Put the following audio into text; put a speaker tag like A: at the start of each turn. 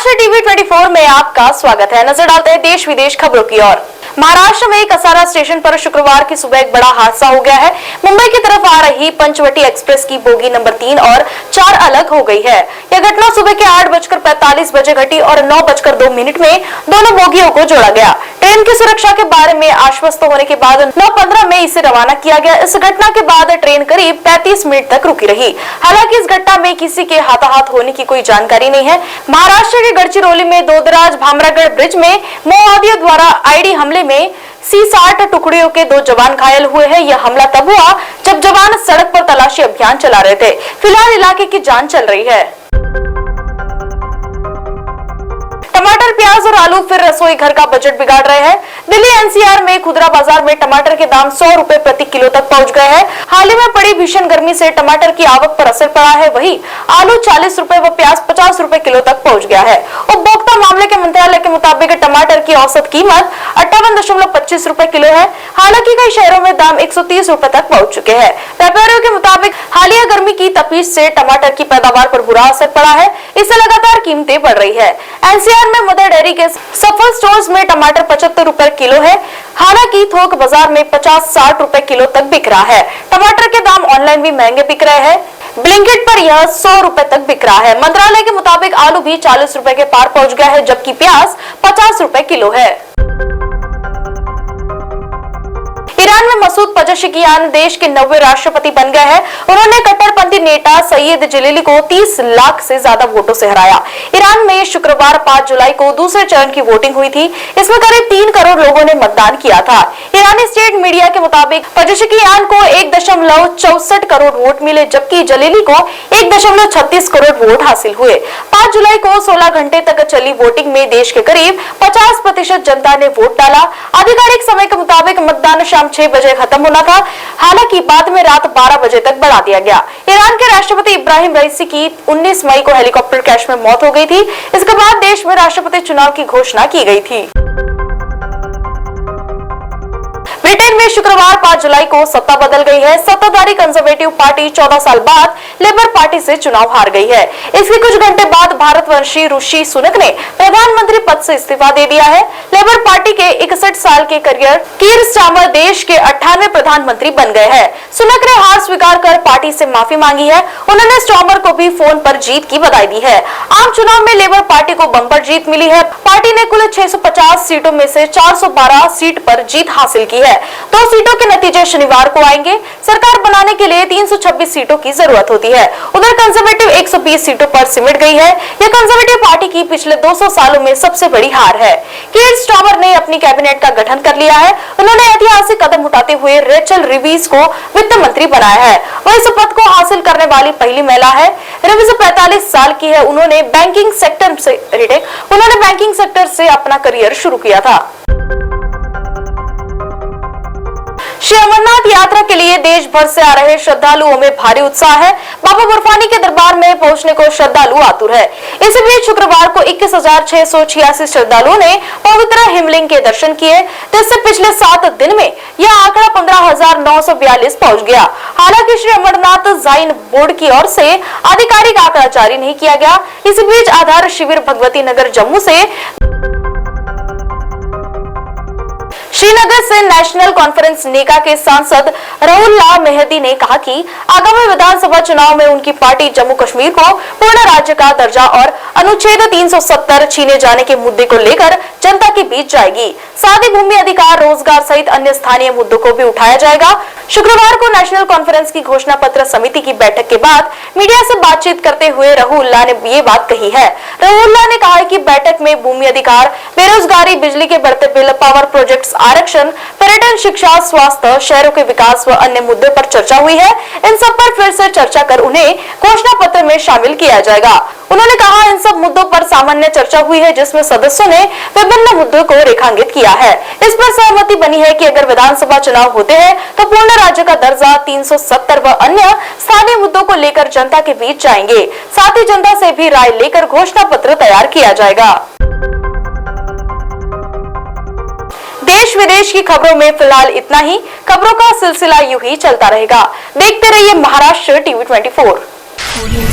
A: Maharashtra TV 24 में आपका स्वागत है। नजर डालते हैं देश विदेश खबरों की ओर। महाराष्ट्र में कसारा स्टेशन पर शुक्रवार की सुबह एक बड़ा हादसा हो गया है। मुंबई की तरफ आ रही पंचवटी एक्सप्रेस की बोगी नंबर 3 और 4 अलग हो गई है। यह घटना सुबह के 8:45 बजे घटी और 9:02 में दोनों बोगियों को जोड़ा गया। ट्रेन की सुरक्षा के बारे में आश्वस्त होने के बाद 9:15 में इसे रवाना किया गया। इस घटना के बाद ट्रेन करीब 35 मिनट तक रुकी रही। हालांकि इस घटना में किसी के हाथाहाथ होने की कोई जानकारी नहीं है। महाराष्ट्र के गढ़चिरौली में दोदराज भामरागढ़ ब्रिज में माओवादियों द्वारा आईडी हमले में C-60 टुकड़ियों के 2 जवान घायल हुए हैं। यह हमला तब हुआ जब जवान सड़क पर तलाशी अभियान चला रहे थे। फिलहाल इलाके की जांच चल रही है। टमाटर, प्याज और आलू फिर रसोई घर का बजट बिगाड़ रहे हैं। दिल्ली NCR में खुदरा बाजार में टमाटर के दाम 100 रुपए प्रति किलो तक पहुंच गए हैं। हाल ही में पड़ी भीषण गर्मी से टमाटर की आवक पर असर पड़ा है। वहीं आलू 40 रुपए व प्याज 50 रुपए किलो तक पहुंच गया है। उपभोक्ता मामले के मंत्रालय के मुताबिक टमाटर की औसत कीमत 58.25 रुपए किलो है। हालांकि कई शहरों में दाम 130 रुपए तक पहुंच चुके हैं। व्यापारियों के मुताबिक हालिया गर्मी की तपीश से टमाटर की पैदावार पर बुरा असर पड़ा है। इससे लगातार कीमतें बढ़ रही है। NCR में मदर डेयरी के सफल स्टोर्स में टमाटर 75 रुपए किलो है। हालांकि थोक बाजार में 50-60 रुपए किलो तक बिक रहा है। टमाटर के दाम ऑनलाइन भी महंगे बिक रहे हैं। ब्लिंकिट पर यह 100 रुपए तक बिक रहा है। मंत्रालय के मुताबिक आलू भी 40 रुपए के पार पहुंच गया है, जबकि प्याज 50 रुपए किलो है। ईरान में मसूद पज़ेश्कियान देश के 90वें राष्ट्रपति बन गए हैं। उन्होंने कट्टरपंथी नेता सईद जलीली को 30 लाख से ज्यादा वोटों से हराया। ईरान में शुक्रवार 5 जुलाई को दूसरे चरण की वोटिंग हुई थी। इसमें करीब 3 करोड़ लोगों ने मतदान किया था। ईरानी स्टेट मीडिया के मुताबिक पज़ेश्कियान को 1.64 करोड़ वोट मिले, जबकि जलीली को 1.36 करोड़ वोट हासिल हुए। 5 जुलाई को 16 घंटे तक चली वोटिंग में देश के करीब 50% जनता ने वोट डाला। आधिकारिक समय के मुताबिक मतदान शाम 6 बजे खत्म होना था। हालांकि बाद में रात 12 बजे तक बढ़ा दिया गया। ईरान के राष्ट्रपति इब्राहिम रईसी की 19 मई को हेलीकॉप्टर क्रैश में मौत हो गई थी। इसके बाद देश में राष्ट्रपति चुनाव की घोषणा की गई थी। ब्रिटेन में शुक्रवार 5 जुलाई को सत्ता बदल गई है। सत्ताधारी कंजर्वेटिव पार्टी 14 साल बाद लेबर पार्टी से चुनाव हार गई है। इसके कुछ घंटे बाद भारतवंशी ऋषि सुनक ने प्रधानमंत्री पद से इस्तीफा दे दिया है। लेबर पार्टी के 61 साल के करियर कीर स्टारमर देश के 98वें प्रधानमंत्री बन गए हैं। सुनक ने हार स्वीकार कर पार्टी से माफी मांगी है। उन्होंने स्टारमर को भी फोन पर जीत की बधाई दी है। आम चुनाव में लेबर पार्टी को बम्पर जीत मिली है। पार्टी ने कुल 650 सीटों में से 412 सीट पर जीत हासिल की है। 2 सीटों के नतीजे शनिवार को आएंगे। सरकार बनाने के लिए 326 सीटों की जरूरत होती है। उधर कंजर्वेटिव 120 सीटों पर सिमट गई है। यह कंजर्वेटिव पार्टी की पिछले 200 सालों में सबसे बड़ी हार है। कीर स्टारमर ने अपनी कैबिनेट का गठन कर लिया है। उन्होंने ऐतिहासिक कदम उठाते हुए रेचल रिवीज को वित्त मंत्री बनाया है। वह इस पद को हासिल करने वाली पहली महिला है। रिवीज 45 साल की है। उन्होंने बैंकिंग सेक्टर से अपना करियर शुरू किया था। श्री अमरनाथ यात्रा के लिए देश भर से आ रहे श्रद्धालुओं में भारी उत्साह है। बाबा बर्फानी के दरबार में पहुंचने को श्रद्धालु आतुर है। इसी बीच शुक्रवार को 21,686 श्रद्धालुओं ने पवित्र हिमलिंग के दर्शन किए, जिससे पिछले 7 दिन में यह आंकड़ा 15,942 पहुंच गया। हालांकि श्री अमरनाथ जाइन बोर्ड की ओर से आधिकारिक आंकड़ा जारी नहीं किया गया। इसी बीच आधार शिविर भगवती नगर जम्मू से श्रीनगर से नेशनल कॉन्फ्रेंस नेका के सांसद रहुल्ला मेहदी ने कहा कि आगामी विधानसभा चुनाव में उनकी पार्टी जम्मू कश्मीर को पूर्ण राज्य का दर्जा और अनुच्छेद 370 छीने जाने के मुद्दे को लेकर जनता के बीच जाएगी। साथ ही भूमि अधिकार, रोजगार सहित अन्य स्थानीय मुद्दों को भी उठाया जाएगा। शुक्रवार को नेशनल कॉन्फ्रेंस की घोषणा पत्र समिति की बैठक के बाद मीडिया से बातचीत करते हुए रहुल्ला ने ये बात कही है। रहुल्ला ने कहा कि बैठक में भूमि अधिकार, बेरोजगारी, बिजली के बढ़ते बिल, पावर प्रोजेक्ट्स, आरक्षण, पर्यटन, शिक्षा, स्वास्थ्य, शहरों के विकास व अन्य मुद्दों पर चर्चा हुई है। इन सब पर फिर से चर्चा कर उन्हें घोषणा पत्र में शामिल किया जाएगा। उन्होंने कहा इन सब मुद्दों पर सामान्य चर्चा हुई है, जिसमें सदस्यों ने विभिन्न मुद्दों को रेखांकित किया है। इस पर सहमति बनी है कि अगर विधानसभा चुनाव होते हैं तो पूर्ण राज्य का दर्जा, 370 व अन्य स्थानीय मुद्दों को लेकर जनता के बीच जाएंगे। साथ ही जनता से भी राय लेकर घोषणा पत्र तैयार किया जाएगा। देश विदेश की खबरों में फिलहाल इतना ही। खबरों का सिलसिला यूं ही चलता रहेगा। देखते रहिए महाराष्ट्र टीवी 24।